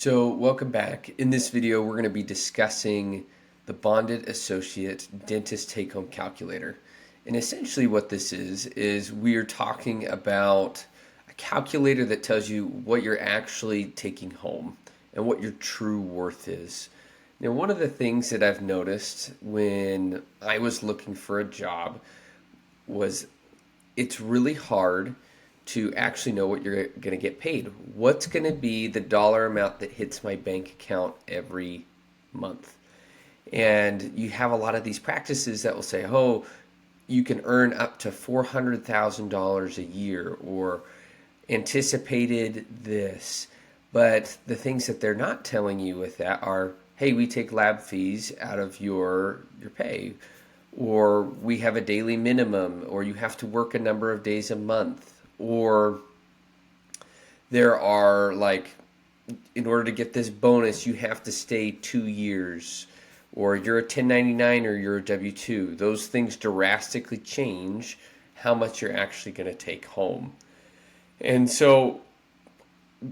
So welcome back. In this video, we're going to be discussing the Bonded Associate Dentist Take-Home Calculator. And essentially what this is we're talking about a calculator that tells you what you're actually taking home and what your true worth is. Now, one of the things that I've noticed when I was looking for a job was it's really hard to actually know what you're going to get paid. What's going to be the dollar amount that hits my bank account every month? And you have a lot of these practices that will say, oh, you can earn up to $400,000 a year or anticipated this. But the things that they're not telling you with that are, hey, we take lab fees out of your pay, or we have a daily minimum, or you have to work a number of days a month, or there are like, in order to get this bonus, you have to stay 2 years, or you're a 1099 or you're a W-2. Those things drastically change how much you're actually going to take home. And so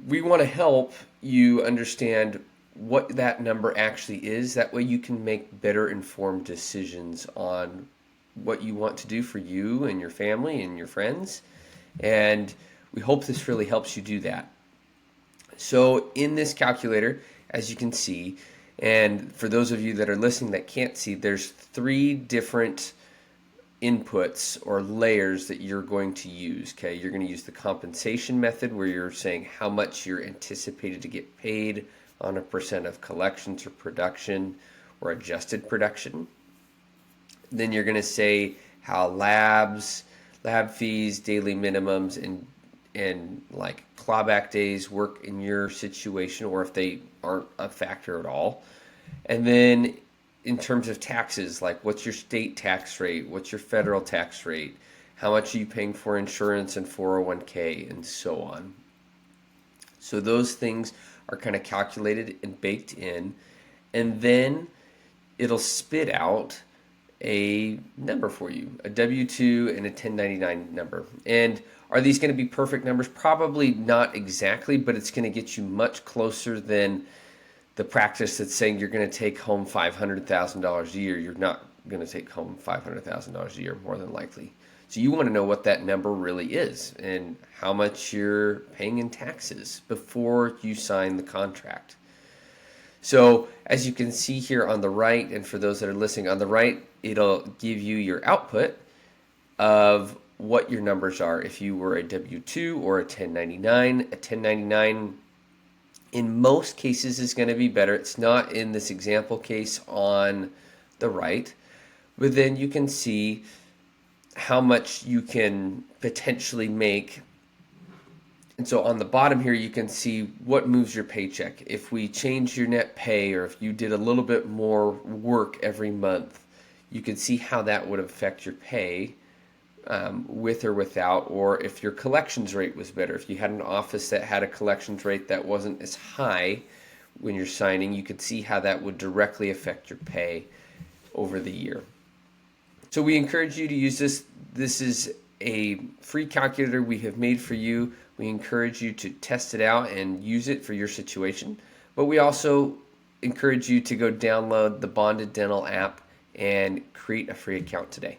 we want to help you understand what that number actually is. That way you can make better informed decisions on what you want to do for you and your family and your friends. And we hope this really helps you do that. So in this calculator, as you can see, and for those of you that are listening that can't see, there's 3 different inputs or layers that you're going to use. Okay, you're going to use the compensation method where you're saying how much you're anticipated to get paid on a percent of collections or production or adjusted production. Then you're going to say how lab fees, daily minimums, and like clawback days work in your situation, or if they aren't a factor at all. And then in terms of taxes, like what's your state tax rate, what's your federal tax rate, how much are you paying for insurance and 401k, and so on. So those things are kind of calculated and baked in, and then it'll spit out a number for you, a W-2 and a 1099 number. And are these going to be perfect numbers? Probably not exactly, but it's going to get you much closer than the practice that's saying you're going to take home $500,000 a year. You're not going to take home $500,000 a year, more than likely. So you want to know what that number really is and how much you're paying in taxes before you sign the contract. So as you can see here on the right, and for those that are listening on the right, it'll give you your output of what your numbers are. If you were a W-2 or a 1099, a 1099 in most cases is going to be better. It's not in this example case on the right, but then you can see how much you can potentially make. And so on the bottom here, you can see what moves your paycheck. If we change your net pay, or if you did a little bit more work every month, you can see how that would affect your pay with or without, or if your collections rate was better. If you had an office that had a collections rate that wasn't as high when you're signing, you could see how that would directly affect your pay over the year. So we encourage you to use this. This is a free calculator we have made for you. We encourage you to test it out and use it for your situation. But we also encourage you to go download the Bonded Dental app and create a free account today.